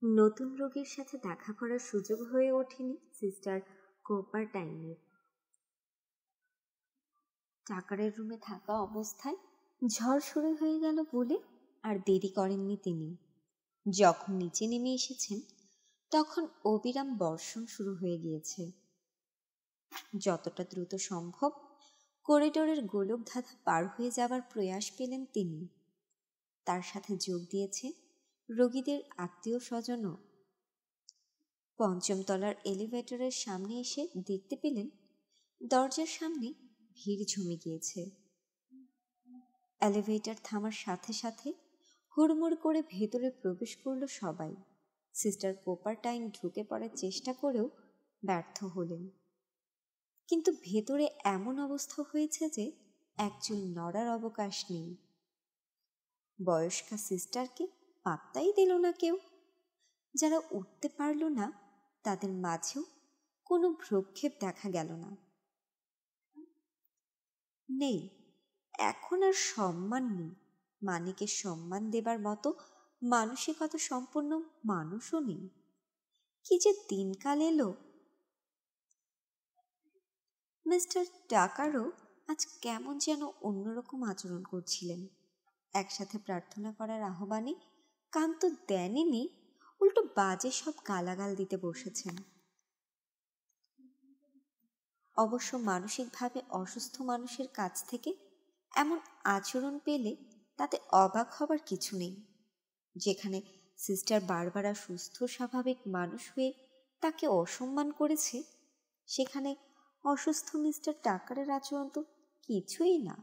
নতুন রোগীর সাথে দেখা করার সুযোগ হয়ে ওঠেনি সিস্টার কোপারটাইনের। টাকারের রুমে থাকা অবস্থায় ঝড় শুরু হয়ে গেল বলে আর দেরি করেননি তিনি। যখন নিচে নেমে এসেছেন তখন অবিরাম বর্ষণ শুরু হয়ে গিয়েছে। যতটা দ্রুত সম্ভব করিডোরের গোলক ধাঁধা পার হয়ে যাবার প্রয়াস পেলেন তিনি। তার সাথে যোগ দিয়েছে রোগীদের আত্মীয় স্বজনও। পঞ্চম তলার এলিভেটরের সামনে এসে দেখতে পেলেন দরজার সামনে ভিড় জমে গিয়েছে। এলিভেটর থামার সাথে সাথে হুড়মুড় করে ভেতরে প্রবেশ করল সবাই। সিস্টার কোপারটাইন ঢুকে পড়ার চেষ্টা করেও ব্যর্থ হলেন। কিন্তু ভেতরে এমন অবস্থা হয়েছে যে একচুল নড়ার অবকাশ নেই। বয়স্কা সিস্টারকে পাত্তাই দিল না কেউ। যারা উঠতে পারল না তাদের মাঝেও কোনো ভ্রুক্ষেপ দেখা গেল না। নেই, এখন আর সম্মান নেই। মানিকে সম্মান দেবার মতো মানসিকতা সম্পন্ন মানুষও নেই। কি যে দিনকাল এলো। মিস্টার টাকারও আজ কেমন যেন অন্যরকম আচরণ করছিলেন। একসাথে প্রার্থনা করার আহ্বানে কান তো দেননি, উল্টো বাজে সব গালাগাল দিতে বসেছেন। অবশ্য মানসিকভাবে অসুস্থ মানুষের কাছ থেকে এমন আচরণ পেলে তাতে অবাক হবার কিছু নেই। যেখানে সিস্টার বারবারা সুস্থ স্বাভাবিক মানুষ হয়ে তাকে অসম্মান করেছে, সেখানে অসুস্থ মিস্টার টাকারের আচরণ তো কিছুই না।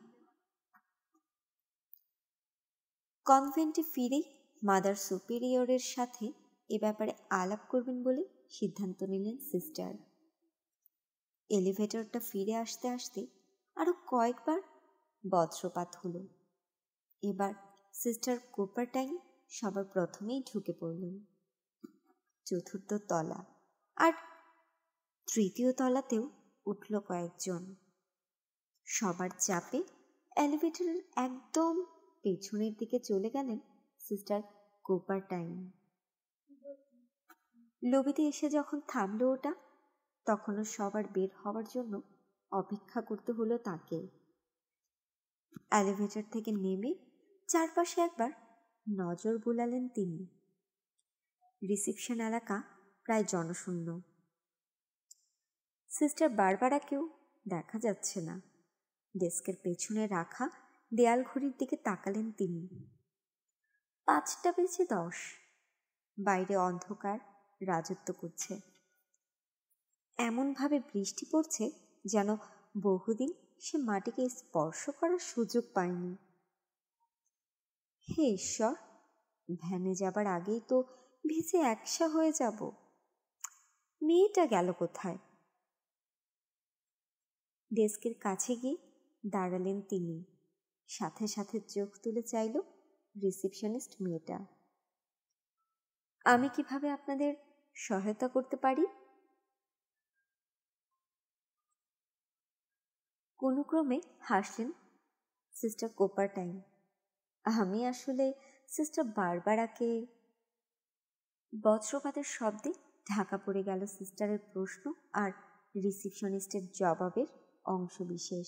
কনভেন্টে ফিরেই মাদার সুপিরিয়রের সাথে এ ব্যাপারে আলাপ করবেন বলে সিদ্ধান্ত নিলেন সিস্টার। এলিভেটরটা ফিরে আসতে আসতে আরো কয়েকবার বজ্রপাত হলো। এবার সিস্টার কোপারটাইন সবার প্রথমেই ঢুকে পড়লেন। চতুর্থ তলা আর তৃতীয় তলাতেও উঠল কয়েকজন। সবার চাপে এলিভেটরের একদম পেছনের দিকে চলে গেলেন সিস্টার কোপারটাইন। লবিতে এসে যখন থামলো ওটা, তখনও সবার বের হওয়ার জন্য অপেক্ষা করতে হলো তাকে। এলিভেটর থেকে নেমে চারপাশে একবার নজর বুলালেন তিনি। রিসেপশন এলাকা প্রায় জনশূন্য। সিস্টার বারবারাকেও দেখা যাচ্ছে না। ডেস্কের পেছনে রাখা দেয়াল ঘড়ির দিকে তাকালেন তিনি। 5:10। বাইরে অন্ধকার রাজত্ব করছে। এমনভাবে বৃষ্টি পড়ছে যেন বহুদিন সে মাটিকে স্পর্শ করার সুযোগ পায়নি। হে ঈশ্বর, ভ্যানে যাবার আগেই তো ভিজে একসা হয়ে যাব। মেয়েটা গেল কোথায়? ডেস্কের কাছে গিয়ে দাঁড়ালেন তিনি। সাথে সাথে চোখ তুলে চাইল রিসেপশনিস্ট মেয়েটা। আমি কিভাবে আপনাদের সহায়তা করতে পারি? কোনো ক্রমে হাসলেন সিস্টার কোপারটাইন। আমি আসলে সিস্টার বারবারাকে। বজ্রপাতের শব্দে ঢাকা পড়ে গেল সিস্টারের প্রশ্ন আর রিসেপশনিস্টের জবাবের অংশ বিশেষ।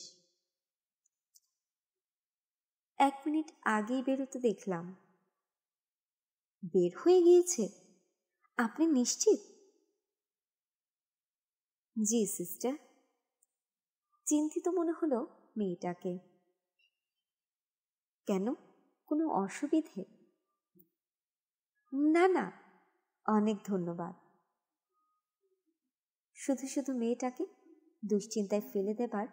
1 মিনিট আগেই বেরোতে দেখলাম। বের হয়ে গিয়েছে? আপনি নিশ্চিত? জি সিস্টার। চিন্তিত মনে হলো মেয়েটাকে। কেন, কোনো অসুবিধে? না না, অনেক ধন্যবাদ। শুধু শুধু মেয়েটাকে দুশ্চিন্তায় ফেলে দেবার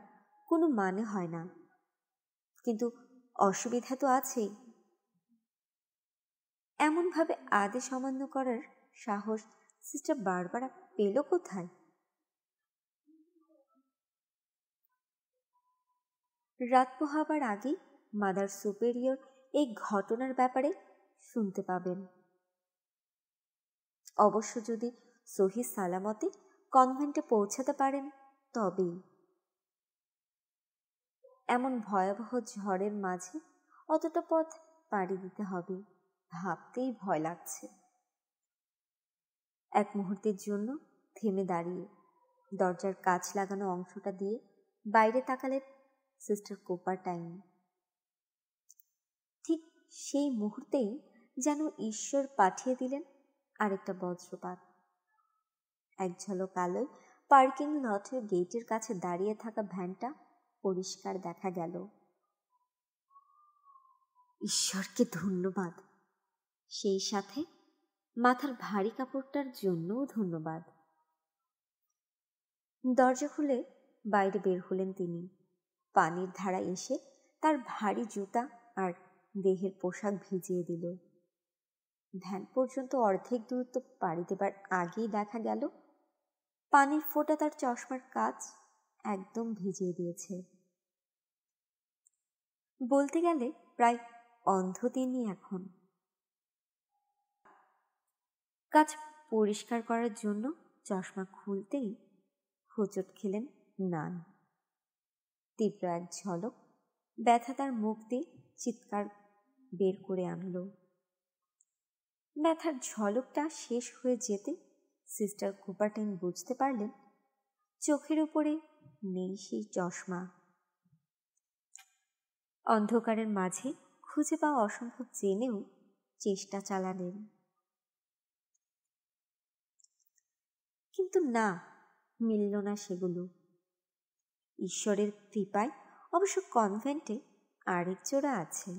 কোনো মানে হয় না। কিন্তু অসুবিধা তো আছেই। এমনভাবে আদেশ অমান্য করার সাহস সিস্টার বারবারা পেল কোথায়? রাত পোহাবার আগেই মাদার সুপেরিয়র এই ঘটনার ব্যাপারে শুনতে পাবেন। অবশ্য যদি সহি সালামতে কনভেন্টে পৌঁছাতে পারেন তবেই। এমন ভয়াবহ ঝড়ের মাঝে অতটা পথ পাড়ি দিতে হবে ভাবতেই ভয় লাগছে। এক মুহূর্তের জন্য থেমে দাঁড়িয়ে দরজার কাঁচ লাগানো অংশটা দিয়ে বাইরে তাকালেন সিস্টার কোপারটাইন। ঠিক সেই মুহূর্তেই যেন ঈশ্বর পাঠিয়ে দিলেন আরেকটা বজ্রপাত। এক ঝলক আলোয় পার্কিং লটের গেটের কাছে দাঁড়িয়ে থাকা ভ্যানটা পরিষ্কার দেখা গেল। ঈশ্বরকে ধন্যবাদ, সেই সাথে মাথার ভারী কাপড়টার জন্যও ধন্যবাদ। দরজা খুলে বাইরে বের হলেন তিনি। পানির ধারা এসে তার ভারী জুতা আর দেহের পোশাক ভিজিয়ে দিল। ভ্যান পর্যন্ত অর্ধেক দূরত্ব পাড়ি দেবার আগেই দেখা গেল পানির ফোঁটা তার চশমার কাঁচ একদম ভিজিয়ে দিয়েছে। বলতে গেলে প্রায় অন্ধ তিনি এখন। কাঁচ পরিষ্কার করার জন্য চশমা খুলতেই হোঁচট খেলেন নান। তীব্র এক ঝলক ব্যথা তার মুখ দিয়ে চিৎকার বের করে আনল। ব্যথার ঝলকটা শেষ হয়ে যেতে সিস্টার কোপারটাইন বুঝতে পারলেন চোখের উপরে নেই সেই চশমা। অন্ধকারের মাঝে খুঁজে পাওয়া অসম্ভব জেনেও চেষ্টা চালালেন, কিন্তু না, মিলল না সেগুলো। ঈশ্বরের কৃপায় অবশ্য কনভেন্টে আরেক জোড়া আছে,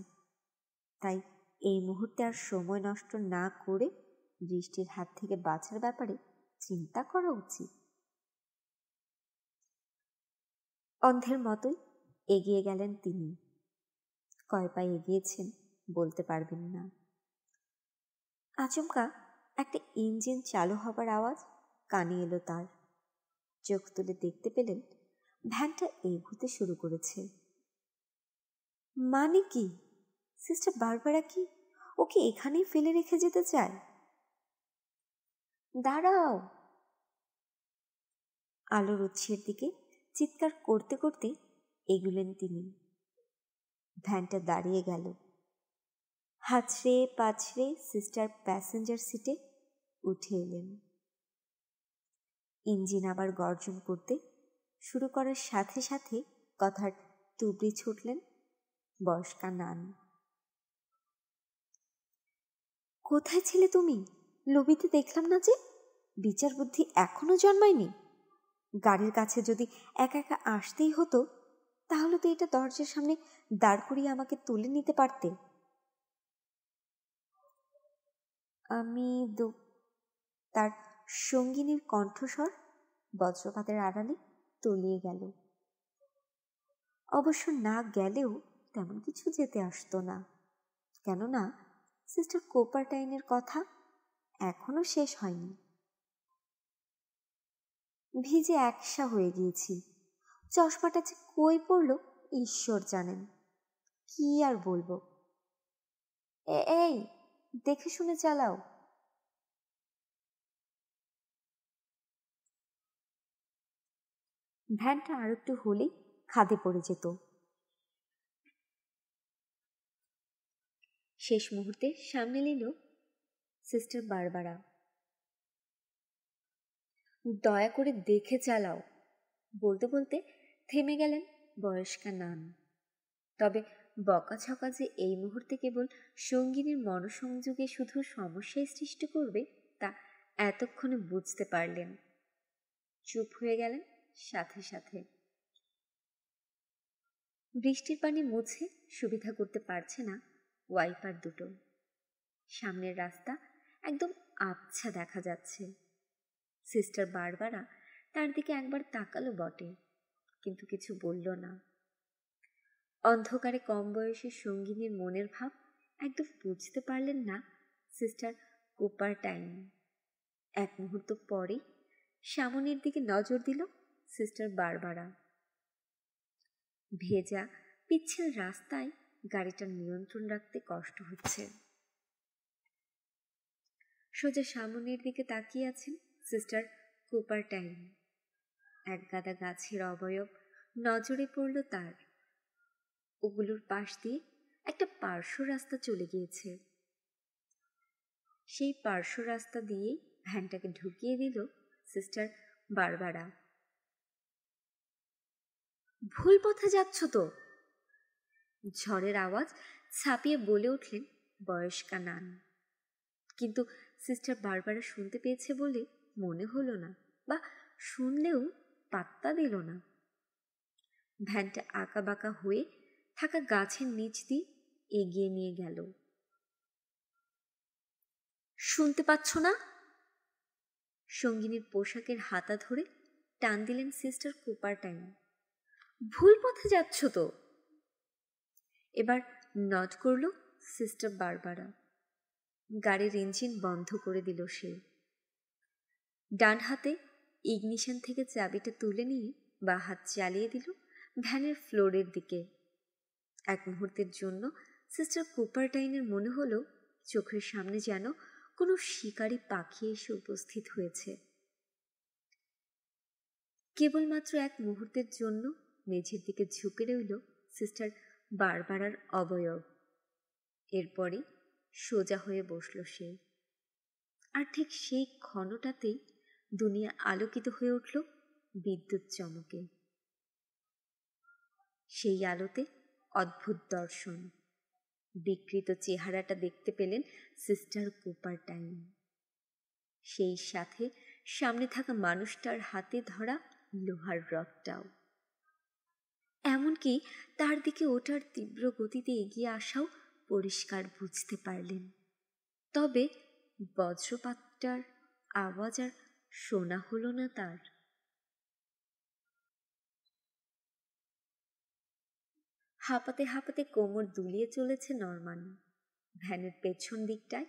তাই এই মুহূর্তে আর সময় নষ্ট না করে বৃষ্টির হাত থেকে বাঁচার ব্যাপারে চিন্তা করা উচিত। অন্ধের মতোই এগিয়ে গেলেন তিনি। কয় পা এগিয়েছেন বলতে পারবেন না। আচমকা একটা ইঞ্জিন চালু হবার আওয়াজ কানে এলো তার। চোখ তুলে দেখতে পেলেন ভ্যানটা এগোতে শুরু করেছে। মানে কি, সিস্টার বারবারা কি ওকে এখানেই ফেলে রেখে যেতে চায়? দাঁড়াও! আলোর উৎসের দিকে চিৎকার করতে করতে এগুলেন তিনি। ভ্যানটা দাঁড়িয়ে গেল। হাঁচড়ে পাছড়ে সিস্টার প্যাসেঞ্জার সিটে উঠে এলেন। ইঞ্জিন আবার গর্জন করতে শুরু করার সাথে সাথে কথার তুবড়ি ছুটলেন বয়স্কা নান। কোথায় ছিলে তুমি? লবিতে দেখলাম না যে। বিচার বুদ্ধি এখনো জন্মায়নি? গাড়ির কাছে যদি একা একা আসতেই হতো তাহলে তো এটা দরজার সামনে দাঁড় করিয়ে আমাকে তুলে নিতে পারতে। আমি তার সঙ্গিনীর কণ্ঠস্বর বজ্রপাতের আড়ালে তলিয়ে গেল। অবশ্য না গেলেও তেমন কিছু যেতে আসতো না, কেননা সিস্টার কোপারটাইনের কথা এখনো শেষ হয়নি। ভিজে একসা হয়ে গিয়েছি। চশমাটা যে কই পড়ল ঈশ্বর জানেন। কি আর বলবো। এই দেখে শুনে চালাও। ভ্যানটা আর একটু হলেই খাদে পড়ে যেত। শেষ মুহূর্তে সামনে নিল সিস্টার বারবারা। দয়া করে দেখে চালাও বলতে বলতে থেমে গেলেন বয়স্কা নান। তবে বকাঝকা যে এই মুহূর্তে কেবল সঙ্গিনীর মনসংযোগে শুধু সমস্যায় সৃষ্টি করবে তা এতক্ষণে বুঝতে পারলেন। চুপ হয়ে গেলেন সাথে সাথে। বৃষ্টির পানি মুছে সুবিধা করতে পারছে না ওয়াইপার দুটো। সামনের রাস্তা একদম আবছা দেখা যাচ্ছে। সিস্টার বারবারা তার দিকে একবার তাকালো বটে, কিন্তু কিছু বলল না। অন্ধকারে কম বয়সী সঙ্গিনীর মনের ভাব একদম বুঝতে পারলেন না সিস্টার কোপারটাইন। এক মুহূর্ত পরেই সামনের দিকে নজর দিল সিস্টার বারবারা। ভেজা পিচ্ছিল রাস্তায় গাড়িটার নিয়ন্ত্রণ রাখতে কষ্ট হচ্ছে। সোজা সামনের দিকে তাকিয়ে আছেন সিস্টার কোপারটাইন। এক গাদা গাছের অবয়ব নজরে পড়ল তার। ওগুলোর পাশ দিয়ে একটা পার্শ্ব রাস্তা চলে গিয়েছে। সেই পার্শ্ব রাস্তা দিয়েই ভ্যানটাকে ঢুকিয়ে দিল সিস্টার বারবারা। ভুল পথে যাচ্ছ তো, ঝড়ের আওয়াজ ছাপিয়ে বলে উঠলেন বয়স্কা নান। কিন্তু সিস্টার বারবারা শুনতে পেয়েছে বলে মনে হলো না, বা শুনলেও পাত্তা দিল না। ভ্যানটা আঁকা বাঁকা হয়ে থাকা গাছের নিচ দিয়ে এগিয়ে নিয়ে গেল। শুনতে পাচ্ছ না? সঙ্গিনীর পোশাকের হাতা ধরে টান দিলেন সিস্টার কুপারটাইন। ভুল পথে যাচ্ছ তো। এবার নট করল সিস্টার বারবারা। গাড়ির ইঞ্জিন বন্ধ করে দিল সে। ডান হাতে ইগনিশন থেকে চাবিটা তুলে নিয়ে বা হাত চালিয়ে দিল ভ্যানের ফ্লোরের দিকে। এক মুহূর্তের জন্য সিস্টার কুপারটাইনের মনে হলো চোখের সামনে যেন কোনো শিকারী পাখি এসে উপস্থিত হয়েছে। কেবলমাত্র এক মুহূর্তের জন্য মেঝের দিকে ঝুঁকে রইল সিস্টার বারবারার অবয়ব। এরপরে সোজা হয়ে বসল সে। আর ঠিক সেই ক্ষণটাতেই দুনিয়া আলোকিত হয়ে উঠল বিদ্যুৎ চমকে। সেই আলোতে অদ্ভুত দর্শন। বিকৃত চেহারাটা দেখতে পেলেন সিস্টার কুপারটাইন। সেই সাথে সামনে থাকা মানুষটার হাতে ধরা লোহার রডটাও। এমনকি তার দিকে ওঠার তীব্র গতিতে এগিয়ে আসাও পরিষ্কার বুঝতে পারলেন। তবে বজ্রপাতটার আওয়াজ আর শোনা হলো না তার। হাঁপাতে হাঁপাতে কোমর দুলিয়ে চলেছে নরমান। ভ্যানের পেছন দিকটায়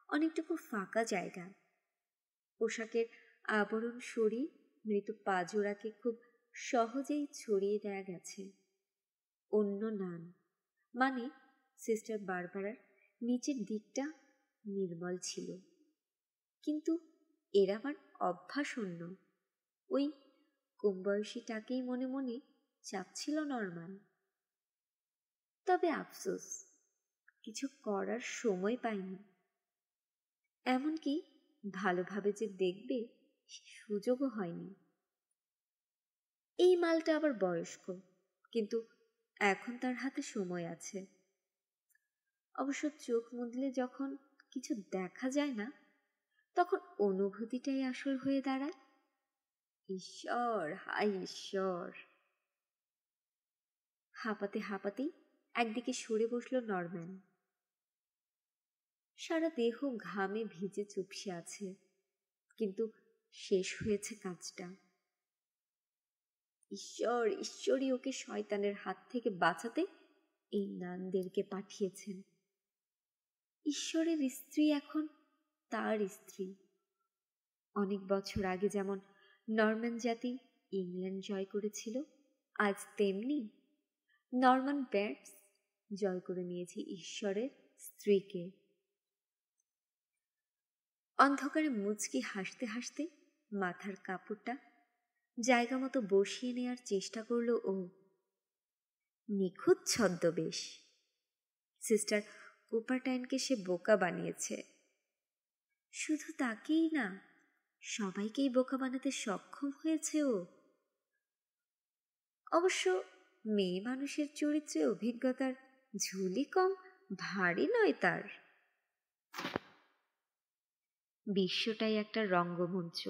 অনেকটুকু ফাঁকা জায়গা। পোশাকের আবরণ সরিয়ে মৃত পাজোড়াকে খুব সহজেই ছড়িয়ে দেয়া গেছে। অন্য নান, মানে সিস্টার বারবারার নিচের দিকটা নির্মল ছিল। কিন্তু এর আবার অভ্যাস অন্য। ওই কমবয়সীটাকেই মনে মনে চাপছিল নরমান। তবে আফসোস, কিছু করার সময় পায়নি। এমনকি ভালোভাবে যে দেখবে সুযোগও হয়নি। এই মালটা আবার বয়স্ক, কিন্তু এখন তার হাতে সময় আছে। অবশ্য চোখ মুদলে যখন কিছু দেখা যায় না, তখন অনুভূতিটাই আসল হয়ে দাঁড়ায়। ঈশ্বর, হায় ঈশ্বর! হাঁপাতে হাঁপাতেই একদিকে সরে বসল নরম্যান। সারা দেহ ঘামে ভিজে চুপসে আছে, কিন্তু শেষ হয়েছে কাজটা। ঈশ্বর, ঈশ্বরই ওকে শয়তানের হাত থেকে বাঁচাতে এই নানদেরকে পাঠিয়েছেন। ঈশ্বরের স্ত্রী এখন তার স্ত্রী। অনেক বছর আগে যেমন নরম্যান জাতি ইংল্যান্ড জয় করেছিল, আজ তেমনি নরমান ব্যাটস জয় করে নিয়েছে ঈশ্বরের স্ত্রীকে। অন্ধকারে মুচকি হাসতে হাসতে মাথার কাপড়টা জায়গা মতো বসিয়ে নেয়ার চেষ্টা করল ও। নিখুঁত ছদ্মবেশ। সিস্টার কুপারটাইনকে সে বোকা বানিয়েছে। শুধু তাকেই না, সবাইকেই বোকা বানাতে সক্ষম হয়েছে ও। অবশ্য মেয়ে মানুষের চরিত্রে অভিজ্ঞতার ঝুলি কম ভারী নয় তার। বিশ্বটাই একটা রঙ্গমঞ্চ।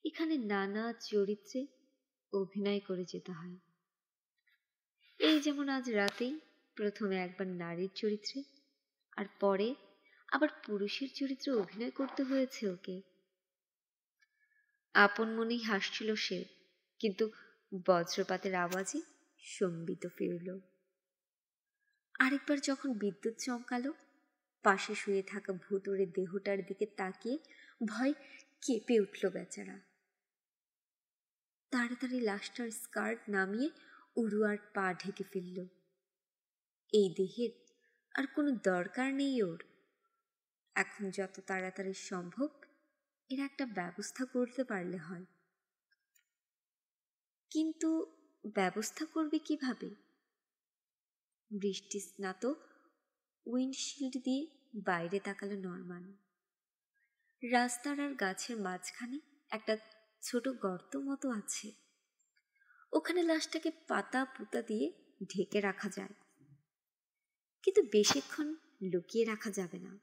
এখানে নানা চরিত্রে অভিনয় করে যেতে হয়। এই যেমন আজ রাতেই প্রথমে একবার নারীর চরিত্রে, আর পরে আবার পুরুষের চরিত্রে অভিনয় করতে হয়েছে ওকে। আপন মনেই হাসছিল সে, কিন্তু বজ্রপাতের আওয়াজে সম্বিত ফিরল। আরেকবার যখন বিদ্যুৎ চমকালো, পাশে শুয়ে থাকা ভুতুড়ে দেহটার দিকে তাকিয়ে ভয় কেঁপে উঠল বেচারা। তাড়াতাড়ি লাশটার স্কার্ট নামিয়ে উড়ুয়ার পা ঢেকে ফেলল। এই দেহের আর কোনো দরকার নেই ওর। এখন যত তাড়াতাড়ি সম্ভব এর একটা ব্যবস্থা করতে পারলে হয়। কিন্তু ব্যবস্থা করবে কিভাবে? বৃষ্টি স্নাত উইন্ডশিল্ড দিয়ে বাইরে তাকালো নরমান। রাস্তার আর গাছের মাঝখানে একটা ছোট গর্ত মতো আছে। ওখানে লাশটাকে পাতা পুতা দিয়ে ঢেকে রাখা যায়, কিন্তু বেশিক্ষণ লুকিয়ে রাখা যাবে না।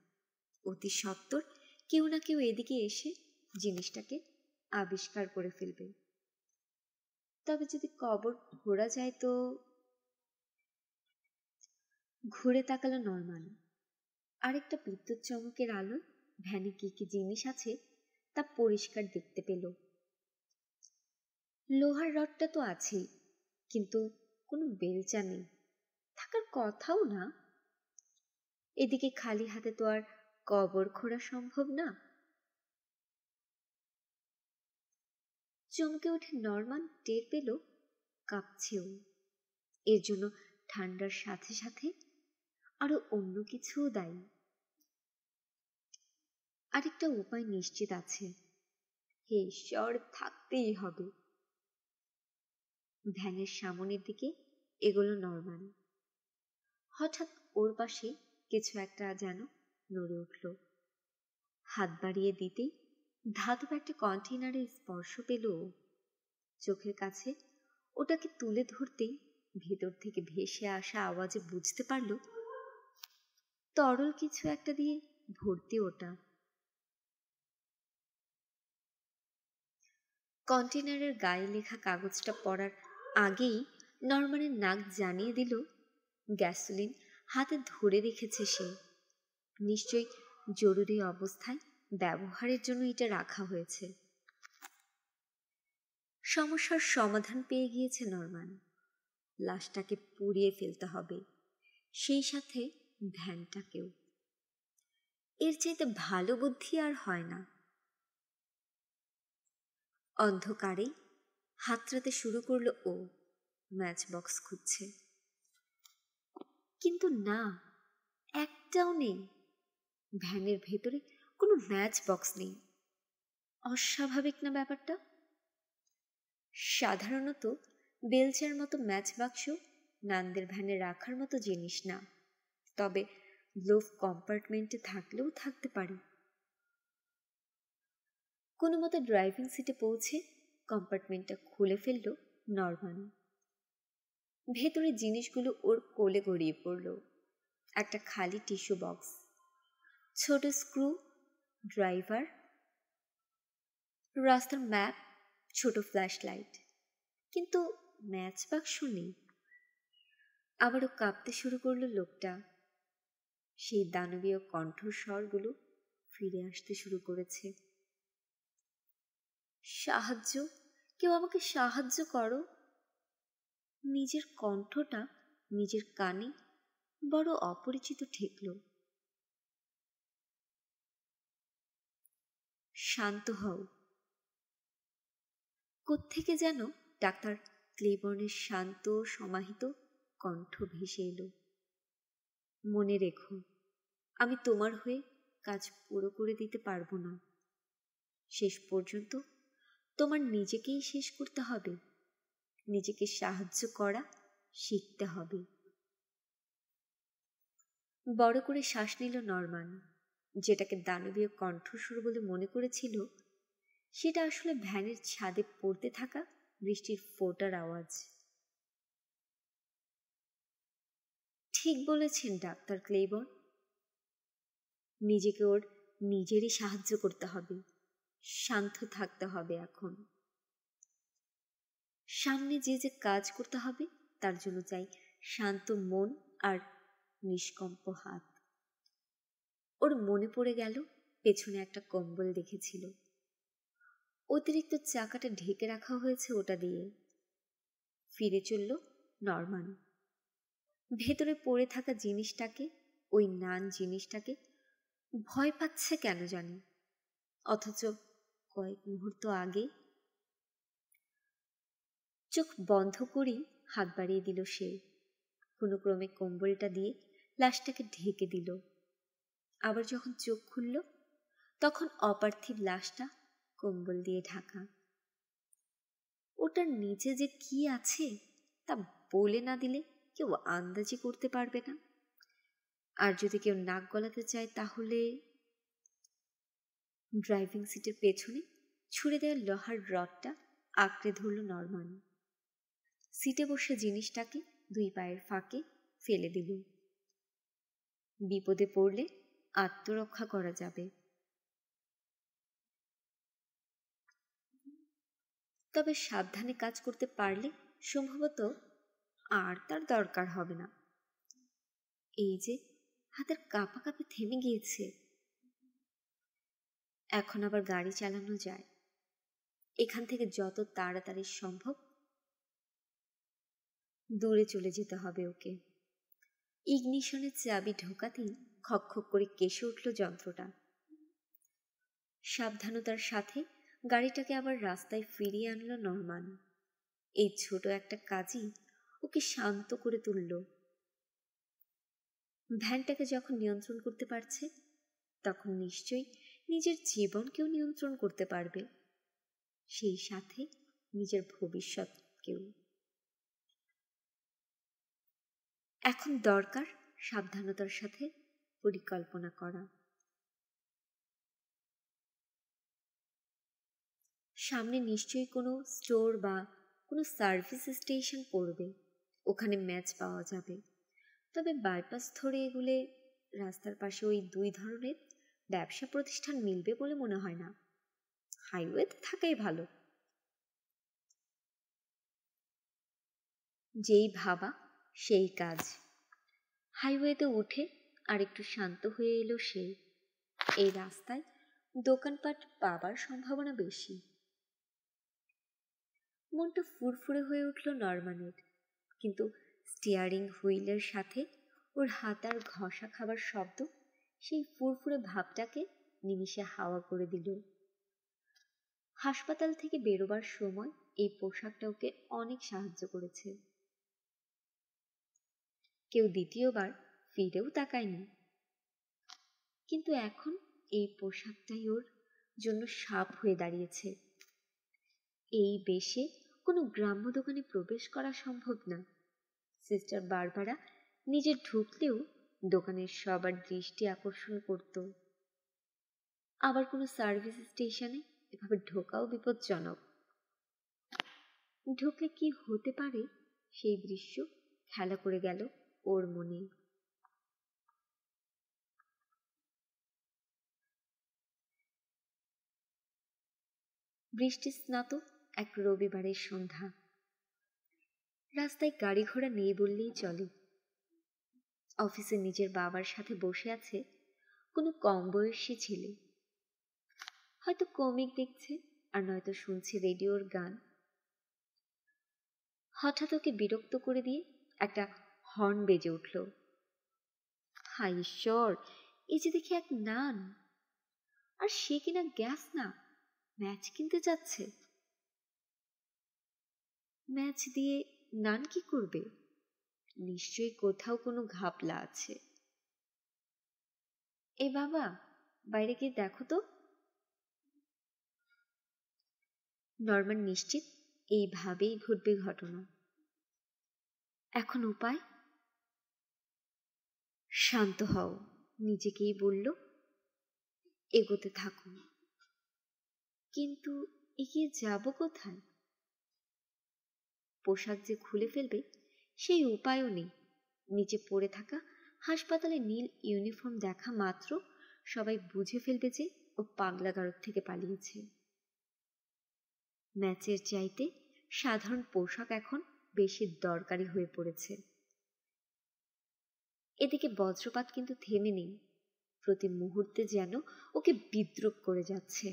অতি সত্বর কেউ না কেউ এদিকে এসে জিনিসটাকে আবিষ্কার করে ফেলবে। তবে যদি কবর ঘোরা যায় তো। ঘুরে তাকালো নরমান। আরেকটা বিদ্যুৎ চমকের আলোয় ভ্যানে কি কি জিনিস আছে তা পরিষ্কার দেখতে পেল। লোহার রডটা তো আছেই, কিন্তু কোনো বেলচা নেই, থাকার কথাও না। এদিকে খালি হাতে তো আর কবর খোঁড়া সম্ভব না। চমকে উঠে নরমান টের পেল কাঁপছেও। এর জন্য ঠান্ডার সাথে সাথে আরো অন্য কিছুও দায়ী। আরেকটা উপায় নিশ্চিত আছে, হে ঈশ্বর, থাকতেই হবে। ভ্যানের সামনের দিকে এগোলো নরমান। হঠাৎ ওর পাশে কিছু একটা যেন নড়ে উঠল। হাত বাড়িয়ে দিতেই ধাতব একটা কন্টেইনারের স্পর্শ পেল। চোখের কাছে ওটাকে তুলে ধরতেই ভেতর থেকে ভেসে আসা আওয়াজে বুঝতে পারল তরল কিছু একটা দিয়ে ভর্তি ওটা। কন্টেইনারের গায়ে লেখা কাগজটা পড়ার আগেই নরমানের নাক জানিয়ে দিল গ্যাসোলিন হাতে ধরে রেখেছে সে। নিশ্চয়ই জরুরি অবস্থায় ব্যবহারের জন্য এটা রাখা হয়েছে। সমস্যার সমাধান পেয়ে গিয়েছে নরমান। লাশটাকে পুড়িয়ে ফেলতে হবে, সেই সাথে ভ্যানটাকেও। এর চাইতে ভালো বুদ্ধি আর হয় না। অন্ধকারেই হাতড়াতে শুরু করলো ও। ম্যাচ বক্স খুঁজছে, কিন্তু না, একটাও নেই। ভ্যানের ভেতরে কোনো ম্যাচ বক্স নেই। অস্বাভাবিক না ব্যাপারটা? সাধারণত বেলচার মতো ম্যাচ বাক্স নান্দের ভ্যানে রাখার মতো জিনিস না, তবে গ্লোভ কম্পার্টমেন্টে থাকলেও থাকতে পারে। কোনো মতো ড্রাইভিং সিটে পৌঁছে কম্পার্টমেন্টটা খুলে ফেলল নরমান। ভেতরে জিনিসগুলো ওর কোলে গড়িয়ে পড়ল। একটা খালি টিস্যু বক্স, ছোট স্ক্রু ড্রাইভার, রাস্তার ম্যাপ, ছোট ফ্ল্যাশ লাইট, কিন্তু ম্যাচ বাক্স নেই। আবারও কাঁপতে শুরু করলো লোকটা। সেই দানবীয় কণ্ঠস্বরগুলো ফিরে আসতে শুরু করেছে। সাহায্য, কেউ আমাকে সাহায্য করো। নিজের কণ্ঠটা নিজের কানে বড় অপরিচিত ঠেকল। শান্ত হও। কোত্থেকে যেন ডাক্তার ক্লেবর্নের শান্ত সমাহিত কণ্ঠ ভেসে এলো। মনে রেখো, আমি তোমার হয়ে কাজ পুরো করে দিতে পারবো না। শেষ পর্যন্ত তোমার নিজেকেই শেষ করতে হবে। নিজেকে সাহায্য করা শিখতে হবে। বড় করে শ্বাস নিল নরমান। যেটাকে দানবীয় কণ্ঠস্বর বলে মনে করেছিল, সেটা আসলে ভ্যানের ছাদে পড়তে থাকা বৃষ্টির ফোঁটার আওয়াজ। ঠিক বলেছেন ডাক্তার ক্লেবর্ন, নিজেকে ওর নিজেরই সাহায্য করতে হবে। শান্ত থাকতে হবে এখন। সামনে যে যে কাজ করতে হবে তার জন্য চাই শান্ত মন আর নিষ্কম্প হাত। ওর মনে পড়ে গেল পেছনে একটা কম্বল দেখেছিল। অতিরিক্ত চাকাটা ঢেকে রাখা হয়েছে ওটা দিয়ে। ফিরে চলল নরমান। ভেতরে পড়ে থাকা জিনিসটাকে, ওই নান জিনিসটাকে ভয় পাচ্ছে কেন জানি, অথচ কয়েক মুহূর্ত আগে। চোখ বন্ধ করেই হাত বাড়িয়ে দিল সে। কোনো ক্রমে কম্বলটা দিয়ে লাশটাকে ঢেকে দিল। আবার যখন চোখ খুলল, তখন অপার্থিব লাশটা কম্বল দিয়ে ঢাকা। ওটার নিচে যে কি আছে তা বলে না দিলে কেউ আন্দাজি করতে পারবে না। আর যদি কেউ নাক গলাতে চায় তাহলে ড্রাইভিং সিটের পেছনে ছুঁড়ে দেওয়া লোহার রডটা আঁকড়ে ধরল নরমান। সিটে বসে জিনিসটাকে 2 পায়ের ফাঁকে ফেলে দিল। বিপদে পড়লে আত্মরক্ষা করা যাবে, তবে সাবধানে কাজ করতে পারলে সম্ভবত আর তার দরকার হবে না। এই যে হাতের কাঁপাকাঁপি থেমে গিয়েছে, এখন আবার গাড়ি চালানো যায়। এখান থেকে যত তাড়াতাড়ি সম্ভব দূরে চলে যেতে হবে ওকে। ইগনিশনের চাবি ঢোকাতেই খকখক করে কেশে উঠল যন্ত্রটা। সাবধানতার সাথে গাড়িটাকে আবার রাস্তায় ফিরিয়ে আনলো নরমান। এই ছোট একটা কাজই ওকে শান্ত করে তুলল। ভ্যানটাকে যখন নিয়ন্ত্রণ করতে পারছে, তখন নিশ্চয়ই নিজের জীবনকেও নিয়ন্ত্রণ করতে পারবে, সেই সাথে নিজের ভবিষ্যৎকেও। এখন দরকার সাবধানতার সাথে পরিকল্পনা করা। সামনে নিশ্চয়ই কোনো স্টোর বা কোনো সার্ভিস স্টেশন পড়বে, ওখানে ম্যাচ পাওয়া যাবে। তবে বাইপাস ধরে এগুলে রাস্তার পাশে ওই 2 ধরনের ব্যবসা প্রতিষ্ঠান মিলবে বলে মনে হয় না। হাইওয়েতে থাকাই ভালো। যেই ভাবা সেই কাজ। হাইওয়েতে উঠে আর একটু শান্ত হয়ে এলো সে। এই রাস্তায় দোকানপাট পাবার সম্ভাবনা বেশি। মনটা ফুরফুরে হয়ে উঠল নরমানের, কিন্তু স্টিয়ারিং হুইলের সাথে ওর হাতার ঘষা খাবার শব্দ সেই ফুরফুরে ভাবটাকে নিমিষে হাওয়া করে দিল। হাসপাতাল থেকে বেরোবার সময় এই পোশাকটা ওকে অনেক সাহায্য করেছে। কেউ দ্বিতীয়বার ফিরেও তাকায়নি, কিন্তু এখন এই পোশাকটাই ওর জন্য শাপ হয়ে দাঁড়িয়েছে। এই বেশে কোনো গ্রাম্য দোকানে প্রবেশ করা সম্ভব না। সিস্টার বারবারা নিজে ঢুকলেও দোকানের সবার দৃষ্টি আকর্ষণ করত। আবার কোনো সার্ভিস স্টেশনে এভাবে ঢোকাও বিপজ্জনক। ঢুকলে কি হতে পারে সেই দৃশ্য খেলা করে গেল ওর মনে। বৃষ্টি স্নাত এক রবিবারের সন্ধ্যা। রাস্তায় গাড়ি ঘোড়া নেই বললেই চলে। অফিসে নিজের বাবার সাথে বসে আছে কোনো কম বয়সী ছেলে, হয়তো কমিক দেখছে আর নয়তো শুনছে রেডিওর গান। হঠাৎ ওকে বিরক্ত করে দিয়ে একটা হর্ন বেজে উঠল। হায় ঈশ্বর, এই যে দেখি এক নান, আর সে কিনা গ্যাস না, ম্যাচ কিনতে যাচ্ছে। ম্যাচ দিয়ে নান কি করবে? নিশ্চয়ই কোথাও কোনো ঘাপলা আছে। এ বাবা, বাইরে গিয়ে দেখো তো। নরমান নিশ্চিত এইভাবেই ঘটবে ঘটনা। এখন উপায়? শান্ত হও, নিজেকেই বলল। এগোতে থাকো। কিন্তু এগিয়ে যাব কোথায়? পোশাক যে খুলে ফেলবে সেই উপায়ও নেই। নিচে পড়ে থাকা হাসপাতালে নীল ইউনিফর্ম দেখা মাত্র সবাই বুঝে ফেলবে যে ও পাগলাগারদ থেকে পালিয়েছে। ম্যাচের চাইতে সাধারণ পোশাক এখন বেশি দরকারি হয়ে পড়েছে। এদিকে বজ্রপাত কিন্তু থেমে নেই, প্রতি মুহূর্তে যেন ওকে বিদ্রুপ করে যাচ্ছে।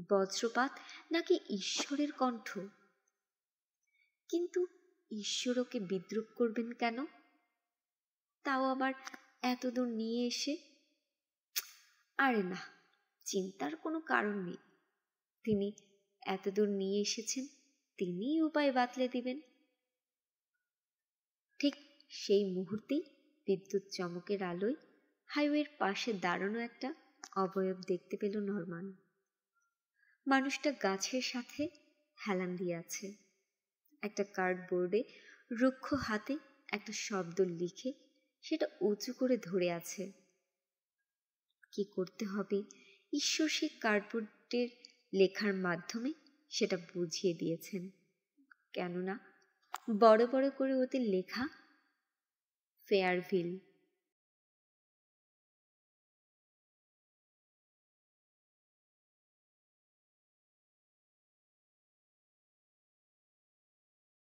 বজ্রপাত নাকি ঈশ্বরের কণ্ঠ? কিন্তু ঈশ্বর ওকে বিদ্রুপ করবেন কেন? তাও আবার এত দূর নিয়ে এসে? আরে না, চিন্তার কোনো কারণ নেই। তিনি এত দূর নিয়ে এসেছেন, তিনিই উপায় বাতলে দিবেন। ঠিক সেই মুহূর্তেই বিদ্যুৎ চমকের আলোয় হাইওয়ের পাশে দাঁড়ানো একটা অবয়ব দেখতে পেল নরমান। মানুষটা গাছের সাথে হেলান দিয়ে আছে। একটা কার্ডবোর্ডে রুক্ষ হাতে একটা শব্দ লিখে সেটা উঁচু করে ধরে আছে। কি করতে হবে, ঈশ্বর সেই কার্ডবোর্ডের লেখার মাধ্যমে সেটা বুঝিয়ে দিয়েছেন। কেননা বড় বড় করে ওতে লেখা ফেয়ারভিল।